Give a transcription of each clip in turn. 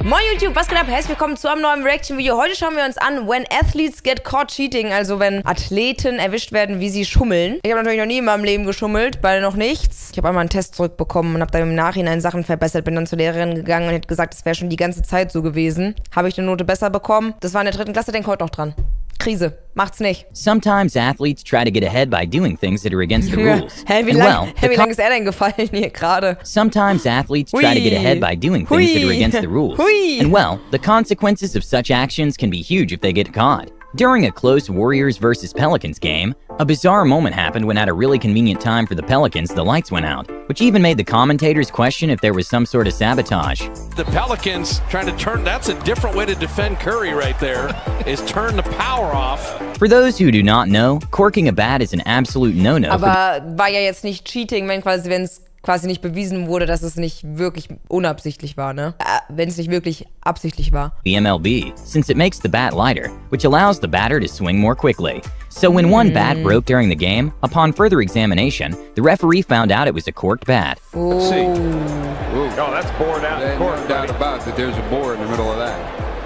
Moin Youtube, was geht ab? Herzlich willkommen zu einem neuen Reaction-Video. Heute schauen wir uns an, when athletes get caught cheating, also wenn Athleten erwischt werden, wie sie schummeln. Ich habe natürlich noch nie in meinem Leben geschummelt, weil noch nichts. Ich habe einmal einen Test zurückbekommen und habe dann im Nachhinein Sachen verbessert, bin dann zur Lehrerin gegangen und hätte gesagt, das wäre schon die ganze Zeit so gewesen. Habe ich eine Note besser bekommen. Das war in der 3. Klasse, denk heute noch dran. Krise. Macht's nicht. Sometimes athletes try to get ahead by doing things that are against the rules. Hä, wie lang ist er denn gefallen hier gerade? Sometimes athletes try to get ahead by doing things that are against the rules. And well, the consequences of such actions can be huge if they get caught. During a close Warriors vs. Pelicans game, a bizarre moment happened when at a really convenient time for the Pelicans, the lights went out, which even made the commentators question if there was some sort of sabotage. The Pelicans trying to turn, that's a different way to defend Curry right there, is turn the power off. For those who do not know, corking a bat is an absolute no-no. Aber war ja jetzt nicht Cheating, wenn es quasi nicht bewiesen wurde, dass es nicht wirklich unabsichtlich war, ne? Wenn es nicht wirklich absichtlich war. The MLB, since it makes the bat lighter, which allows the batter to swing more quickly. So when one bat broke during the game, upon further examination, the referee found out it was a corked bat. Oh. Let's see. Ooh. Oh, that's bored out. There's no doubt about that. There's a bore in the middle of that.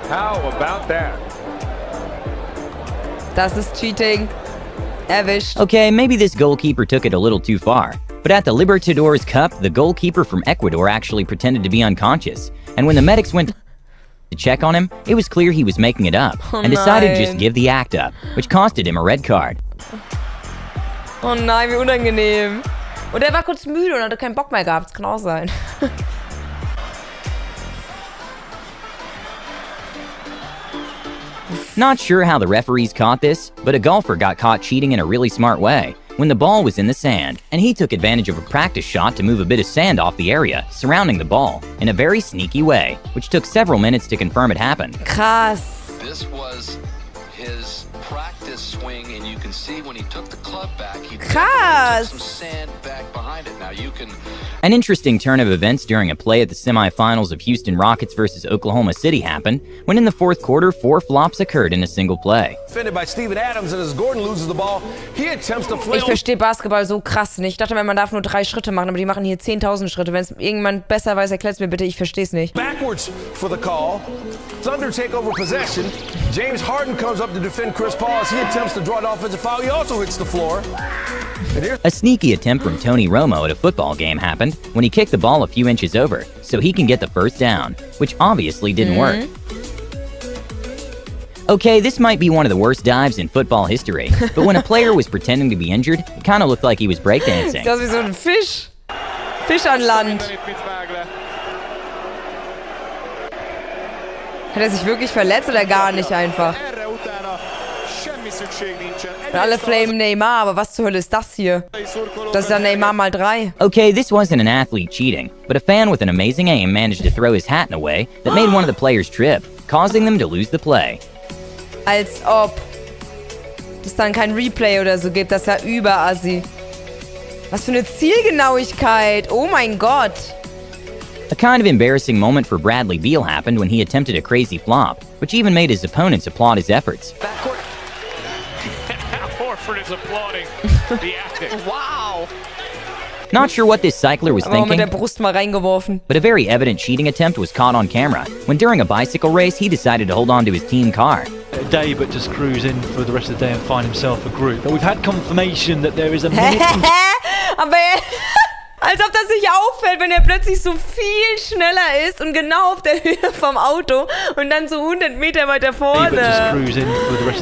How about that? Das ist Cheating. Erwischt. Okay, maybe this goalkeeper took it a little too far. But at the Libertadores Cup, the goalkeeper from Ecuador actually pretended to be unconscious. And when the medics went to check on him, it was clear he was making it up and decided to just give the act up, which costed him a red card. Oh nein, wie unangenehm. Und er war kurz müde und hatte keinen Bock mehr gehabt. Das kann auch sein. Not sure how the referees caught this, but a golfer got caught cheating in a really smart way. When the ball was in the sand, and he took advantage of a practice shot to move a bit of sand off the area surrounding the ball in a very sneaky way, which took several minutes to confirm it happened. Krass. This was his practice swing, and you can see when he took the club back, he took some sand back behind it. Now you can. An interesting turn of events during a play at the semifinals of Houston Rockets versus Oklahoma City happened when in the 4th quarter, 4 flops occurred in a single play. Defended by Steven Adams, and as Gordon loses the ball, he attempts to flail. Ich verstehe Basketball so krass nicht. Ich dachte, man darf nur 3 Schritte machen, aber die machen hier 10.000 Schritte. Wenn es irgendjemand besser weiß, erklärt es mir bitte, ich verstehe es nicht. Backwards for the call. Thunder take over possession. James Harden comes up to defend Chris Paul as he attempts to draw an offensive foul. He also hits the floor. A sneaky attempt from Tony Romo at a football game happened when he kicked the ball a few inches over, so he can get the first down, which obviously didn't work. Okay, this might be one of the worst dives in football history, but when a player was pretending to be injured, it kind of looked like he was breakdancing. Das ist wie so ein Fisch. Fisch an Land. Hat er sich wirklich verletzt oder gar nicht einfach? Und alle flamen Neymar, aber was zur Hölle ist das hier? Das ist ja Neymar mal 3. Okay, this wasn't an athlete cheating, but a fan with an amazing aim managed to throw his hat in a way that made one of the players trip, causing them to lose the play. Als ob es dann kein Replay oder so gibt, das ist ja überassi. Was für eine Zielgenauigkeit, oh mein Gott. A kind of embarrassing moment for Bradley Beal happened when he attempted a crazy flop, which even made his opponents applaud his efforts. Horford is applauding the acting. Wow. Not sure what this cycler was thinking, mit der Brust mal reingeworfen. but a very evident cheating attempt was caught on camera when during a bicycle race he decided to hold on to his team car. A day, but just cruise in for the rest of the day and find himself a group. But we've had confirmation that there is a minute. Aber als ob das nicht auffällt, wenn er plötzlich so viel schneller ist und genau auf der Höhe vom Auto und dann so 100 Meter weiter vorne.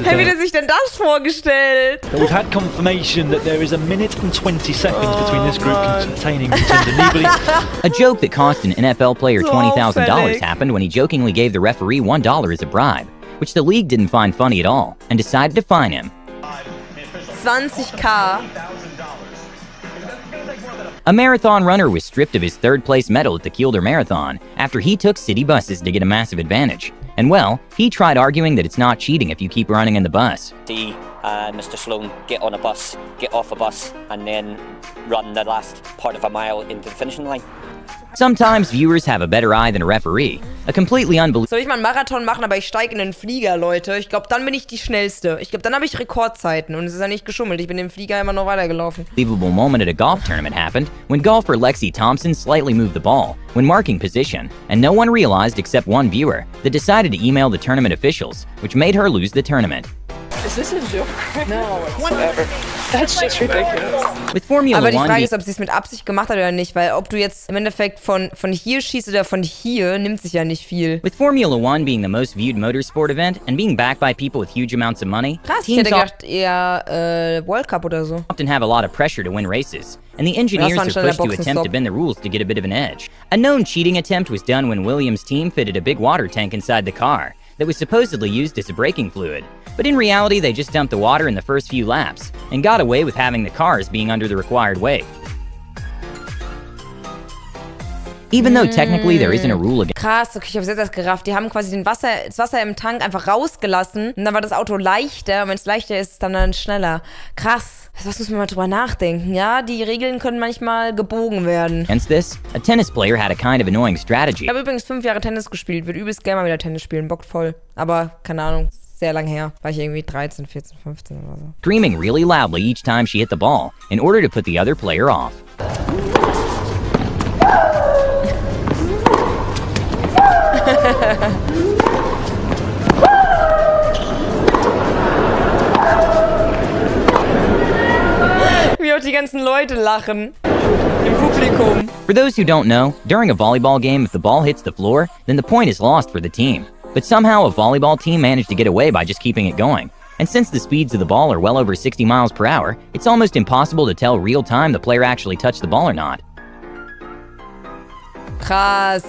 Hey, wie hat er sich denn das vorgestellt? But we've had confirmation that there is a minute and 20 seconds between this group containing Nibali. A joke that cost an NFL player $20,000 happened when he jokingly gave the referee $1 as a bribe, which the league didn't find funny at all and decided to fine him. 20.000. A marathon runner was stripped of his 3rd-place medal at the Kielder Marathon after he took city buses to get a massive advantage. And well, he tried arguing that it's not cheating if you keep running in the bus. He and Mr. Sloan get on a bus, get off a bus, and then run the last part of a mile into the finishing line. Sometimes viewers have a better eye than a referee. A completely unbelievable. Soll ich mal einen Marathon machen, aber ich steige in den Flieger, Leute. Ich glaube, dann bin ich die Schnellste. Ich glaube, dann habe ich Rekordzeiten und es ist ja nicht geschummelt. Ich bin im Flieger immer noch weitergelaufen. Moment at a golf tournament happened when golfer Lexi Thompson slightly moved the ball when marking position, and no one realized except one viewer that decided to email the tournament officials, which made her lose the tournament. Is this a joke? No, whatever. That's just ridiculous. With Formula Aber die One, Frage ist, ob sie es mit Absicht gemacht hat oder nicht, weil ob du jetzt im Endeffekt von hier schießt oder von hier, nimmt sich ja nicht viel. With Formula One being the most viewed motorsport event and being backed by people with huge amounts of money, krass, ich hätte gedacht eher World Cup oder so. Often have a lot of pressure to win races, and the engineers are pushed to attempt to bend the rules to get a bit of an edge. A known cheating attempt was done when Williams' team fitted a big water tank inside the car that was supposedly used as a braking fluid. But in reality, they just dumped the water in the first few laps and got away with having the cars being under the required weight. Even though technically there isn't a rule against. Krass, okay, ich hab's jetzt erst gerafft. Die haben quasi das Wasser im Tank einfach rausgelassen und dann war das Auto leichter und wenn es leichter ist, ist dann schneller. Krass. Das muss man mal drüber nachdenken, ja? Die Regeln können manchmal gebogen werden. Against this, a tennis player had a kind of annoying strategy. Ich habe übrigens 5 Jahre Tennis gespielt, würde übelst gerne mal wieder Tennis spielen, bockt voll. Aber, keine Ahnung, sehr lang her. War ich irgendwie 13, 14, 15 oder so. Screaming really loudly each time she hit the ball in order to put the other player off. Wie auch die ganzen Leute lachen im Publikum. For those who don't know, during a volleyball game, if the ball hits the floor, then the point is lost for the team. But somehow a volleyball team managed to get away by just keeping it going. And since the speeds of the ball are well over 60 miles per hour, it's almost impossible to tell real time the player actually touched the ball or not. Krass.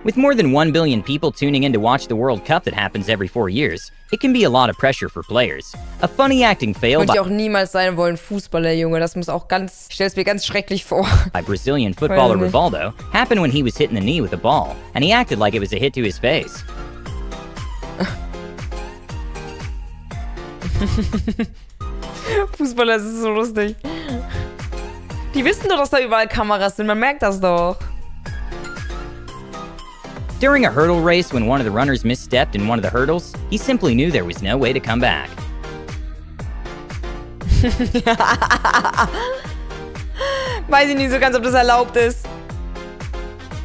With more than 1 billion people tuning in to watch the World Cup that happens every 4 years, it can be a lot of pressure for players. A funny acting fail Würde ich auch niemals sein wollen, Fußballer, Junge. Das muss auch ganz, ich stell's mir ganz schrecklich vor. By Brazilian footballer Rivaldo happened when he was hitting the knee with a ball, and he acted like it was a hit to his face. Fußballer, das ist so lustig. Die wissen doch, dass da überall Kameras sind, man merkt das doch. During a hurdle race, when one of the runners misstepped in one of the hurdles, he simply knew there was no way to come back. Weiß ich nicht so ganz, ob das erlaubt ist.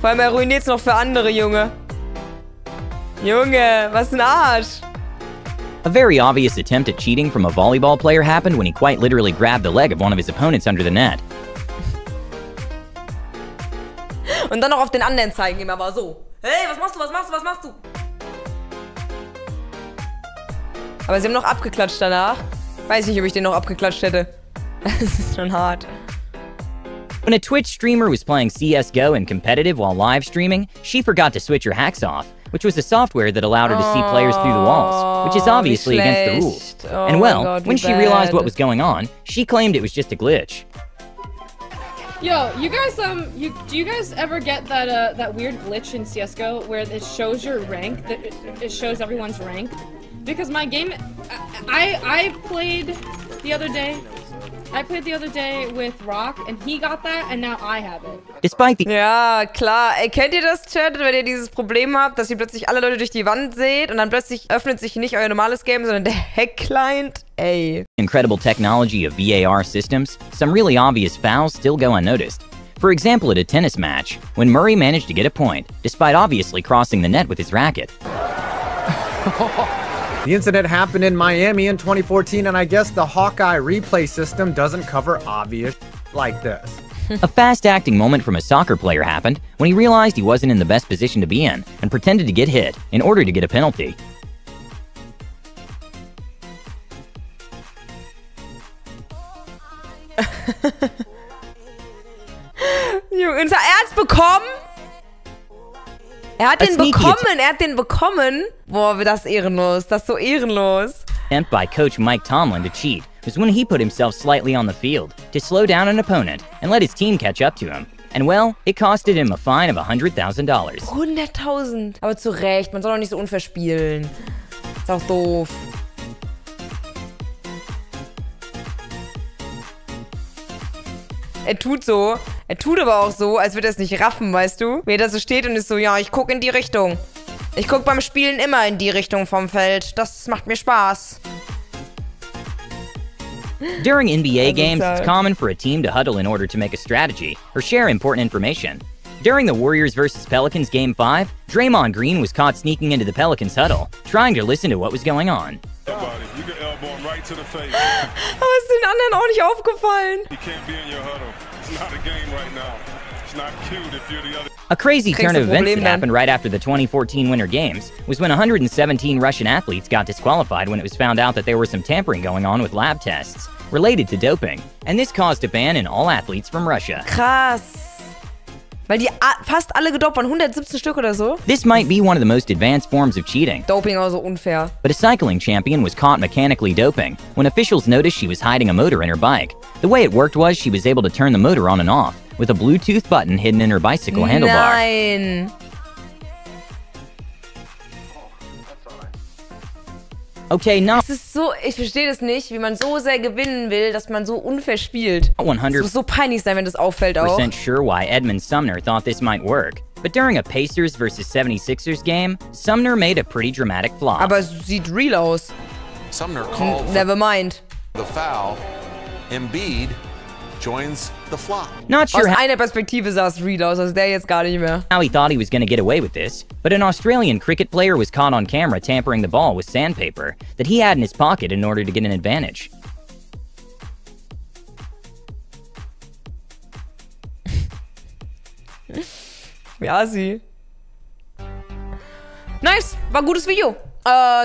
Vor allem, er ruiniert's noch für andere, Junge. Junge, was ein Arsch. A very obvious attempt at cheating from a volleyball player happened when he quite literally grabbed the leg of one of his opponents under the net. Und dann noch auf den anderen zeigen, ihm aber so. Hey, was machst du, was machst du, was machst du? Aber sie haben noch abgeklatscht danach. Weiß nicht, ob ich den noch abgeklatscht hätte. Das ist schon hart. When a Twitch streamer was playing CSGO in competitive while live streaming, she forgot to switch her hacks off, which was a software that allowed her to see players through the walls, which is obviously against the rules. And well, when she realized what was going on, she claimed it was just a glitch. Yo, you guys, do you guys ever get that that weird glitch in CS:GO where it shows your rank, that it shows everyone's rank? Because my game, I played the other day. I played the other day with Rock and he got that and now I have it. Despite the ja, klar. Kennt ihr das, Chat, wenn ihr dieses Problem habt, dass ihr plötzlich alle Leute durch die Wand seht und dann plötzlich öffnet sich nicht euer normales Game, sondern der Hack-Client? Ey. Incredible technology of VAR systems, some really obvious fouls still go unnoticed. For example, at a tennis match, when Murray managed to get a point, despite obviously crossing the net with his racket. The incident happened in Miami in 2014, and I guess the Hawkeye replay system doesn't cover obvious like this. A fast-acting moment from a soccer player happened when he realized he wasn't in the best position to be in and pretended to get hit in order to get a penalty. Junge, er hat's bekommen? Er hat den bekommen. Boah, das ist ehrenlos. Das ist so ehrenlos. Attempt by coach Mike Tomlin to cheat was when he put himself slightly on the field to slow down an opponent and let his team catch up to him. And well, it costed him a fine of $100,000. 100.000. Aber zu Recht, man soll doch nicht so unfair spielen. Ist auch doof. Er tut so. Er tut aber auch so, als würde er es nicht raffen, weißt du? Wie er da so steht und ist so, ja, ich gucke in die Richtung. Ich gucke beim Spielen immer in die Richtung vom Feld. Das macht mir Spaß. During NBA games, it's common for a team to huddle in order to make a strategy or share important information. During the Warriors vs. Pelicans Game 5, Draymond Green was caught sneaking into the Pelicans huddle, trying to listen to what was going on. Aber ist den anderen auch nicht aufgefallen? A crazy turn of events that happened right after the 2014 Winter Games was when 117 Russian athletes got disqualified when it was found out that there was some tampering going on with lab tests related to doping, and this caused a ban in all athletes from Russia. Krass. Weil die fast alle gedopt waren, 117 Stück oder so. This might be one of the most advanced forms of cheating. Doping also unfair. But a cycling champion was caught mechanically doping when officials noticed she was hiding a motor in her bike. The way it worked was she was able to turn the motor on and off with a Bluetooth button hidden in her bicycle handlebar. Nein. Okay, now es ist so, ich verstehe das nicht, wie man so sehr gewinnen will, dass man so unfair spielt. 100% es muss so peinlich sein, wenn das auffällt auch. Sure why Edmund Sumner thought this might work. But during a Pacers vs. 76ers game, Sumner made a pretty dramatic flop. Aber es sieht real aus. Sumner called Never mind. The foul. Embiid joins the flop. Not sure aus einer Perspektive sah es real aus, also der jetzt gar nicht mehr. How he thought he was going to get away with this, but an Australian cricket player was caught on camera tampering the ball with sandpaper that he had in his pocket in order to get an advantage. Ja, sie. Nice, war ein gutes Video.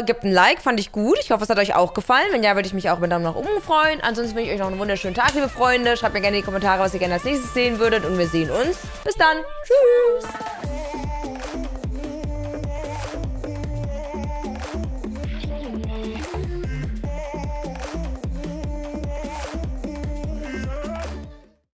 Gebt ein Like, fand ich gut. Ich hoffe, es hat euch auch gefallen. Wenn ja, würde ich mich auch mit einem Daumen nach oben freuen. Ansonsten wünsche ich euch noch einen wunderschönen Tag, liebe Freunde. Schreibt mir gerne in die Kommentare, was ihr gerne als nächstes sehen würdet. Und wir sehen uns. Bis dann. Tschüss.